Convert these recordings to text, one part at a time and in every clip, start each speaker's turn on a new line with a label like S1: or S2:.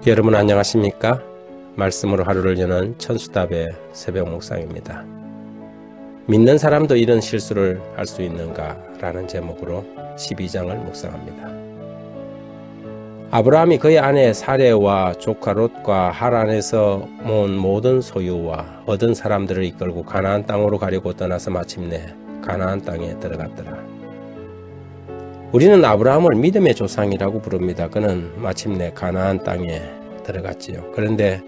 S1: 여러분 안녕하십니까? 말씀으로 하루를 여는 천수답의 새벽 묵상입니다. 믿는 사람도 이런 실수를 할 수 있는가? 라는 제목으로 12장을 묵상합니다. 아브라함이 그의 아내 사레와 조카 롯과 하란에서 모은 모든 소유와 얻은 사람들을 이끌고 가나안 땅으로 가려고 떠나서 마침내 가나안 땅에 들어갔더라. 우리는 아브라함을 믿음의 조상이라고 부릅니다. 그는 마침내 가나안 땅에 들어갔지요. 그런데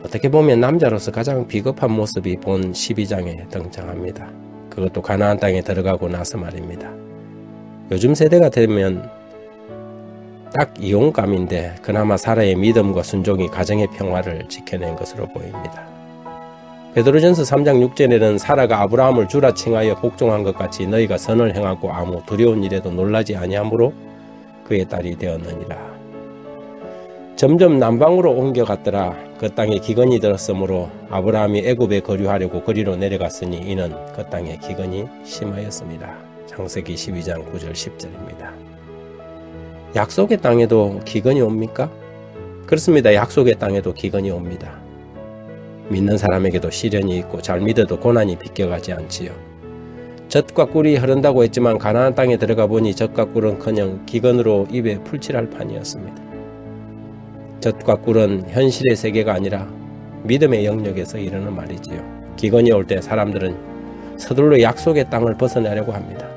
S1: 어떻게 보면 남자로서 가장 비겁한 모습이 본 12장에 등장합니다. 그것도 가나안 땅에 들어가고 나서 말입니다. 요즘 세대가 되면 딱 이용감인데 그나마 사라의 믿음과 순종이 가정의 평화를 지켜낸 것으로 보입니다. 베드로전서 3장 6절에는 사라가 아브라함을 주라 칭하여 복종한 것 같이 너희가 선을 행하고 아무 두려운 일에도 놀라지 아니하므로 그의 딸이 되었느니라. 점점 남방으로 옮겨갔더라. 그 땅에 기근이 들었으므로 아브라함이 애굽에 거류하려고 거리로 내려갔으니 이는 그 땅에 기근이 심하였습니다. 창세기 12장 9절 10절입니다. 약속의 땅에도 기근이 옵니까? 그렇습니다. 약속의 땅에도 기근이 옵니다. 믿는 사람에게도 시련이 있고 잘 믿어도 고난이 비껴가지 않지요. 젖과 꿀이 흐른다고 했지만 가나안 땅에 들어가 보니 젖과 꿀은커녕 기근으로 입에 풀칠할 판이었습니다. 젖과 꿀은 현실의 세계가 아니라 믿음의 영역에서 이르는 말이지요. 기근이 올 때 사람들은 서둘러 약속의 땅을 벗어나려고 합니다.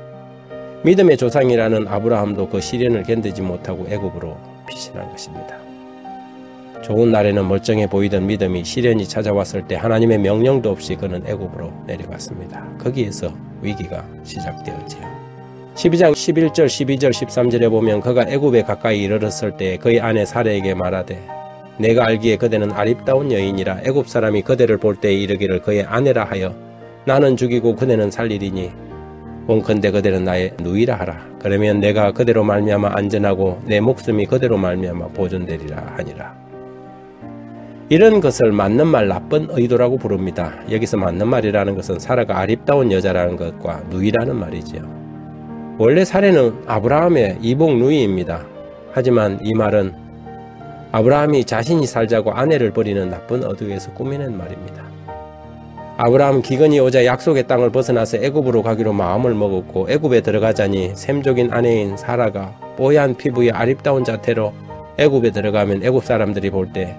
S1: 믿음의 조상이라는 아브라함도 그 시련을 견디지 못하고 애굽으로 피신한 것입니다. 좋은 날에는 멀쩡해 보이던 믿음이 시련이 찾아왔을 때 하나님의 명령도 없이 그는 애굽으로 내려갔습니다. 거기에서 위기가 시작되었지요. 12장 11절, 12절, 13절에 보면 그가 애굽에 가까이 이르렀을 때 그의 아내 사레에게 말하되 내가 알기에 그대는 아립다운 여인이라 애굽 사람이 그대를 볼 때에 이르기를 그의 아내라 하여 나는 죽이고 그대는 살리리니 원컨대 그대는 나의 누이라 하라. 그러면 내가 그대로 말미암아 안전하고 내 목숨이 그대로 말미암아 보존되리라 하니라. 이런 것을 맞는 말 나쁜 의도라고 부릅니다. 여기서 맞는 말이라는 것은 사라가 아립다운 여자라는 것과 누이라는 말이지요. 원래 사레는 아브라함의 이복 누이입니다. 하지만 이 말은 아브라함이 자신이 살자고 아내를 버리는 나쁜 의도에서 꾸며낸 말입니다. 아브라함 기근이 오자 약속의 땅을 벗어나서 애굽으로 가기로 마음을 먹었고 애굽에 들어가자니 셈족인 아내인 사라가 뽀얀 피부의 아립다운 자태로 애굽에 들어가면 애굽 사람들이 볼 때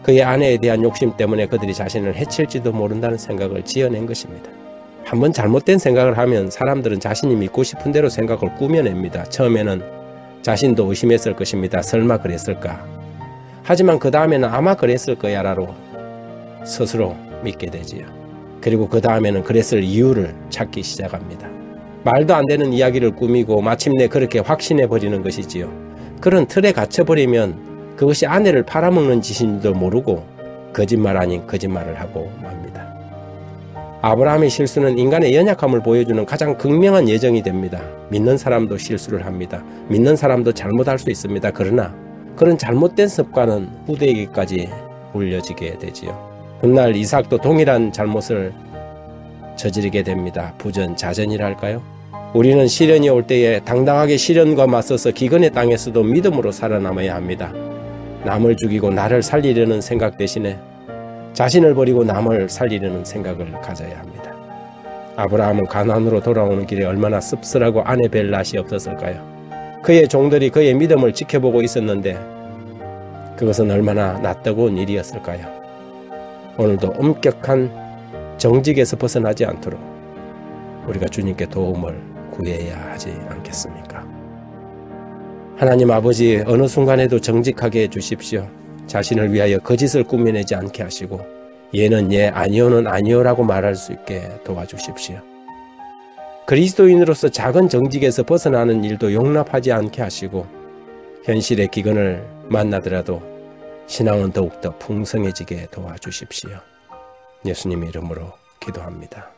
S1: 그의 아내에 대한 욕심 때문에 그들이 자신을 해칠지도 모른다는 생각을 지어낸 것입니다. 한번 잘못된 생각을 하면 사람들은 자신이 믿고 싶은 대로 생각을 꾸며냅니다. 처음에는 자신도 의심했을 것입니다. 설마 그랬을까? 하지만 그 다음에는 아마 그랬을 거야 라고 스스로 믿게 되지요. 그리고 그 다음에는 그랬을 이유를 찾기 시작합니다. 말도 안 되는 이야기를 꾸미고 마침내 그렇게 확신해버리는 것이지요. 그런 틀에 갇혀버리면 그것이 아내를 팔아먹는 짓인지도 모르고 거짓말 아닌 거짓말을 하고 맙니다. 아브라함의 실수는 인간의 연약함을 보여주는 가장 극명한 예정이 됩니다. 믿는 사람도 실수를 합니다. 믿는 사람도 잘못할 수 있습니다. 그러나 그런 잘못된 습관은 후대에게까지 물려지게 되지요. 훗날 이삭도 동일한 잘못을 저지르게 됩니다. 부전자전이랄까요? 우리는 시련이 올 때에 당당하게 시련과 맞서서 기근의 땅에서도 믿음으로 살아남아야 합니다. 남을 죽이고 나를 살리려는 생각 대신에 자신을 버리고 남을 살리려는 생각을 가져야 합니다. 아브라함은 가나안으로 돌아오는 길에 얼마나 씁쓸하고 아내 뵐 낯이 없었을까요? 그의 종들이 그의 믿음을 지켜보고 있었는데 그것은 얼마나 낯뜨거운 일이었을까요? 오늘도 엄격한 정직에서 벗어나지 않도록 우리가 주님께 도움을 구해야 하지 않겠습니까? 하나님 아버지, 어느 순간에도 정직하게 해주십시오. 자신을 위하여 거짓을 꾸며내지 않게 하시고 예는 예, 아니오는 아니오라고 말할 수 있게 도와주십시오. 그리스도인으로서 작은 정직에서 벗어나는 일도 용납하지 않게 하시고 현실의 기근을 만나더라도 신앙은 더욱더 풍성해지게 도와주십시오. 예수님의 이름으로 기도합니다.